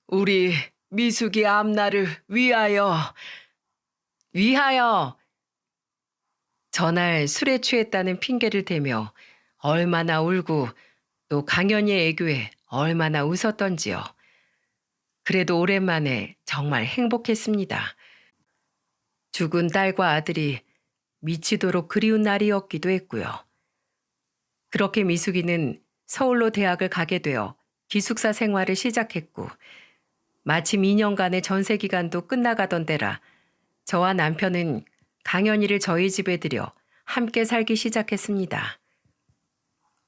우리 미숙이 앞날을 위하여. 위하여. 전날 술에 취했다는 핑계를 대며 얼마나 울고 또 강연이의 애교에 얼마나 웃었던지요. 그래도 오랜만에 정말 행복했습니다. 죽은 딸과 아들이 미치도록 그리운 날이었기도 했고요. 그렇게 미숙이는 서울로 대학을 가게 되어 기숙사 생활을 시작했고 마침 2년간의 전세 기간도 끝나가던 때라 저와 남편은 강연이를 저희 집에 들여 함께 살기 시작했습니다.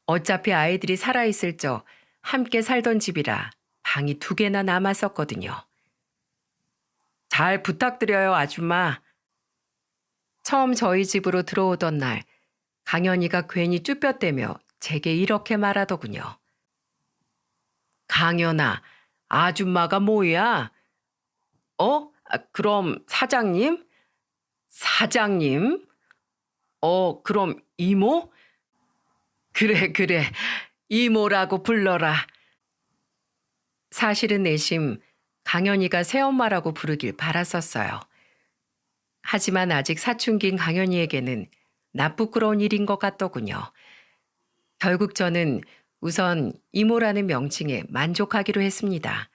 어차피 아이들이 살아있을 적 함께 살던 집이라 방이 2개나 남았었거든요. 잘 부탁드려요, 아줌마. 처음 저희 집으로 들어오던 날 강연이가 괜히 쭈뼛대며 제게 이렇게 말하더군요. 강연아, 아줌마가 뭐야? 그럼 사장님? 사장님? 그럼 이모? 그래. 이모라고 불러라. 사실은 내심 강연이가 새엄마라고 부르길 바랐었어요. 하지만 아직 사춘기인 강연이에게는 나쁘끄러운 일인 것 같더군요. 결국 저는 우선 이모라는 명칭에 만족하기로 했습니다.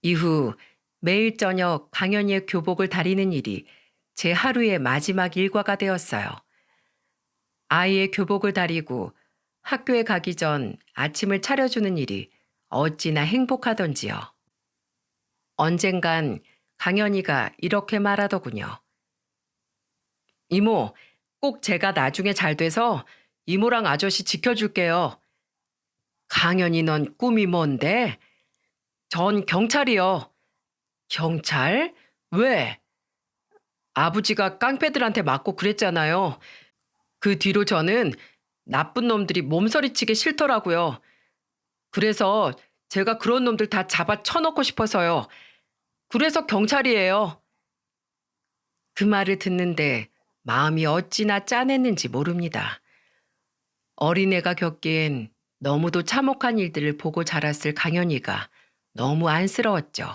이후 매일 저녁 강연이의 교복을 다리는 일이 제 하루의 마지막 일과가 되었어요. 아이의 교복을 다리고 학교에 가기 전 아침을 차려주는 일이 어찌나 행복하던지요. 언젠간 강연이가 이렇게 말하더군요. 이모, 꼭 제가 나중에 잘 돼서 이모랑 아저씨 지켜줄게요. 강연이 넌 꿈이 뭔데? 전 경찰이요. 경찰? 왜? 아버지가 깡패들한테 맞고 그랬잖아요. 그 뒤로 저는 나쁜 놈들이 몸서리치기 싫더라고요. 그래서 제가 그런 놈들 다 잡아 쳐놓고 싶어서요. 그래서 경찰이에요. 그 말을 듣는데 마음이 어찌나 짠했는지 모릅니다. 어린애가 겪기엔 너무도 참혹한 일들을 보고 자랐을 강연이가 너무 안쓰러웠죠.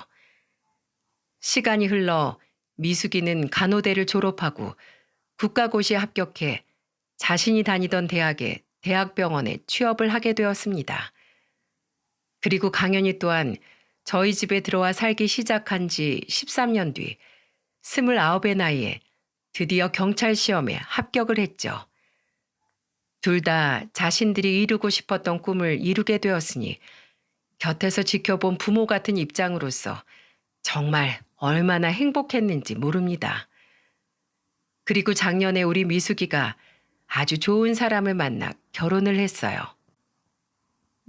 시간이 흘러 미숙이는 간호대를 졸업하고 국가고시에 합격해 자신이 다니던 대학의 대학병원에 취업을 하게 되었습니다. 그리고 강연이 또한 저희 집에 들어와 살기 시작한 지 13년 뒤 29의 나이에 드디어 경찰 시험에 합격을 했죠. 둘 다 자신들이 이루고 싶었던 꿈을 이루게 되었으니 곁에서 지켜본 부모 같은 입장으로서 정말 얼마나 행복했는지 모릅니다. 그리고 작년에 우리 미숙이가 아주 좋은 사람을 만나 결혼을 했어요.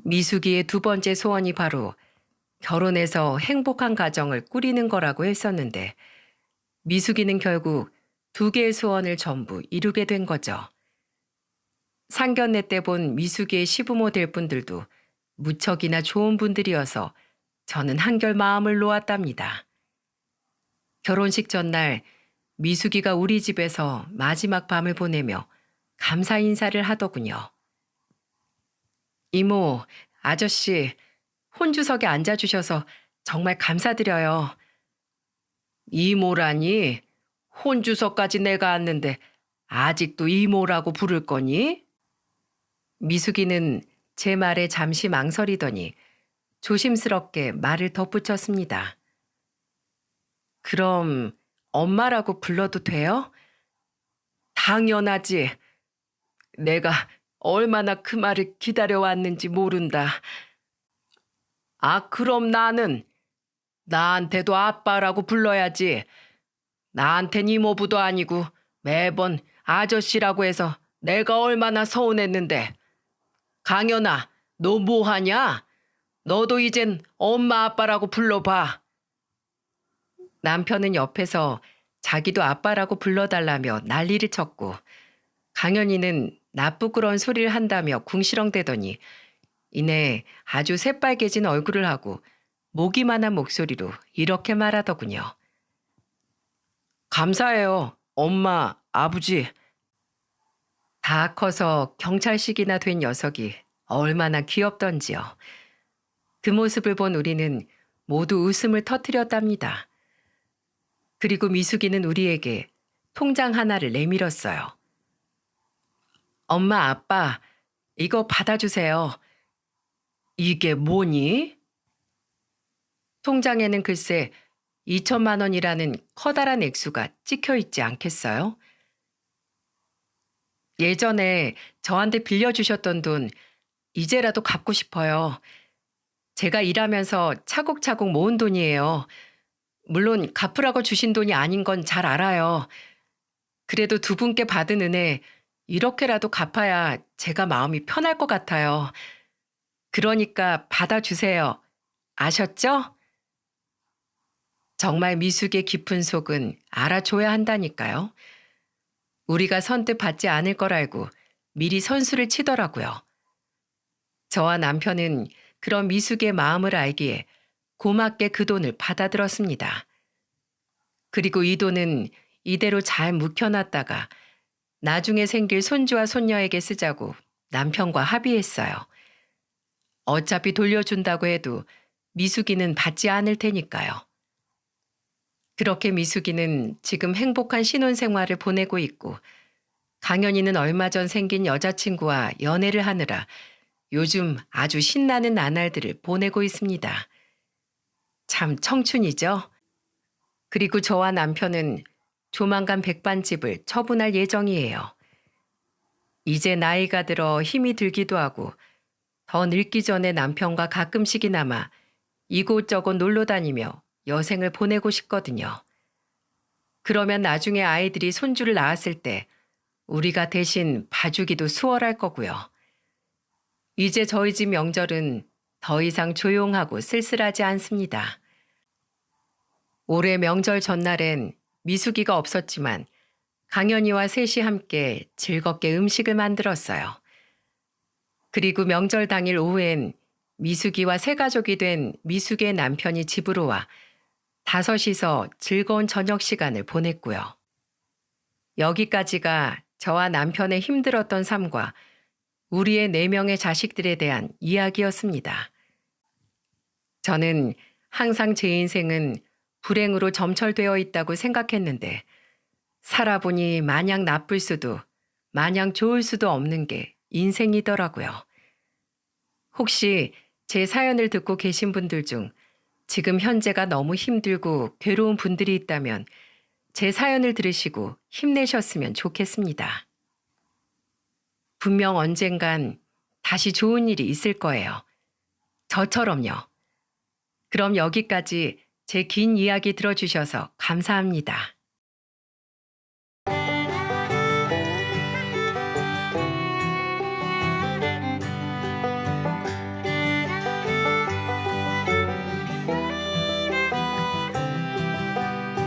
미숙이의 2번째 소원이 바로 결혼해서 행복한 가정을 꾸리는 거라고 했었는데 미숙이는 결국 2개의 소원을 전부 이루게 된 거죠. 상견례 때 본 미숙이의 시부모 될 분들도 무척이나 좋은 분들이어서 저는 한결 마음을 놓았답니다. 결혼식 전날 미숙이가 우리 집에서 마지막 밤을 보내며 감사 인사를 하더군요. 이모, 아저씨, 혼주석에 앉아주셔서 정말 감사드려요. 이모라니? 혼주석까지 내가 앉는데 아직도 이모라고 부를 거니? 미숙이는 제 말에 잠시 망설이더니 조심스럽게 말을 덧붙였습니다. 그럼 엄마라고 불러도 돼요? 당연하지. 내가 얼마나 그 말을 기다려왔는지 모른다. 그럼 나한테도 아빠라고 불러야지. 나한텐 이모부도 아니고 매번 아저씨라고 해서 내가 얼마나 서운했는데. 강연아, 너 뭐하냐? 너도 이젠 엄마 아빠라고 불러봐. 남편은 옆에서 자기도 아빠라고 불러달라며 난리를 쳤고 강연이는 나쁘그런 소리를 한다며 궁시렁대더니 이내 아주 새빨개진 얼굴을 하고 목이만한 목소리로 이렇게 말하더군요. 감사해요. 엄마, 아버지. 다 커서 경찰식이나 된 녀석이 얼마나 귀엽던지요. 그 모습을 본 우리는 모두 웃음을 터뜨렸답니다. 그리고 미숙이는 우리에게 통장 하나를 내밀었어요. 엄마, 아빠, 이거 받아주세요. 이게 뭐니? 통장에는 글쎄 2천만 원이라는 커다란 액수가 찍혀 있지 않겠어요? 예전에 저한테 빌려주셨던 돈 이제라도 갚고 싶어요. 제가 일하면서 차곡차곡 모은 돈이에요. 물론 갚으라고 주신 돈이 아닌 건 잘 알아요. 그래도 두 분께 받은 은혜 이렇게라도 갚아야 제가 마음이 편할 것 같아요. 그러니까 받아주세요. 아셨죠? 정말 미숙의 깊은 속은 알아줘야 한다니까요. 우리가 선뜻 받지 않을 걸 알고 미리 선수를 치더라고요. 저와 남편은 그런 미숙의 마음을 알기에 고맙게 그 돈을 받아들었습니다. 그리고 이 돈은 이대로 잘 묵혀놨다가 나중에 생길 손주와 손녀에게 쓰자고 남편과 합의했어요. 어차피 돌려준다고 해도 미숙이는 받지 않을 테니까요. 그렇게 미숙이는 지금 행복한 신혼생활을 보내고 있고 강연이는 얼마 전 생긴 여자친구와 연애를 하느라 요즘 아주 신나는 나날들을 보내고 있습니다. 참 청춘이죠? 그리고 저와 남편은 조만간 백반집을 처분할 예정이에요. 이제 나이가 들어 힘이 들기도 하고 더 늙기 전에 남편과 가끔씩이나마 이곳저곳 놀러 다니며 여생을 보내고 싶거든요. 그러면 나중에 아이들이 손주를 낳았을 때 우리가 대신 봐주기도 수월할 거고요. 이제 저희 집 명절은 더 이상 조용하고 쓸쓸하지 않습니다. 올해 명절 전날엔 미숙이가 없었지만 강연이와 셋이 함께 즐겁게 음식을 만들었어요. 그리고 명절 당일 오후엔 미숙이와 새 가족이 된 미숙의 남편이 집으로 와 다섯이서 즐거운 저녁 시간을 보냈고요. 여기까지가 저와 남편의 힘들었던 삶과 우리의 4명의 자식들에 대한 이야기였습니다. 저는 항상 제 인생은 불행으로 점철되어 있다고 생각했는데 살아보니 마냥 나쁠 수도 마냥 좋을 수도 없는 게 인생이더라고요. 혹시 제 사연을 듣고 계신 분들 중 지금 현재가 너무 힘들고 괴로운 분들이 있다면 제 사연을 들으시고 힘내셨으면 좋겠습니다. 분명 언젠간 다시 좋은 일이 있을 거예요. 저처럼요. 그럼 여기까지 제 긴 이야기 들어주셔서 감사합니다.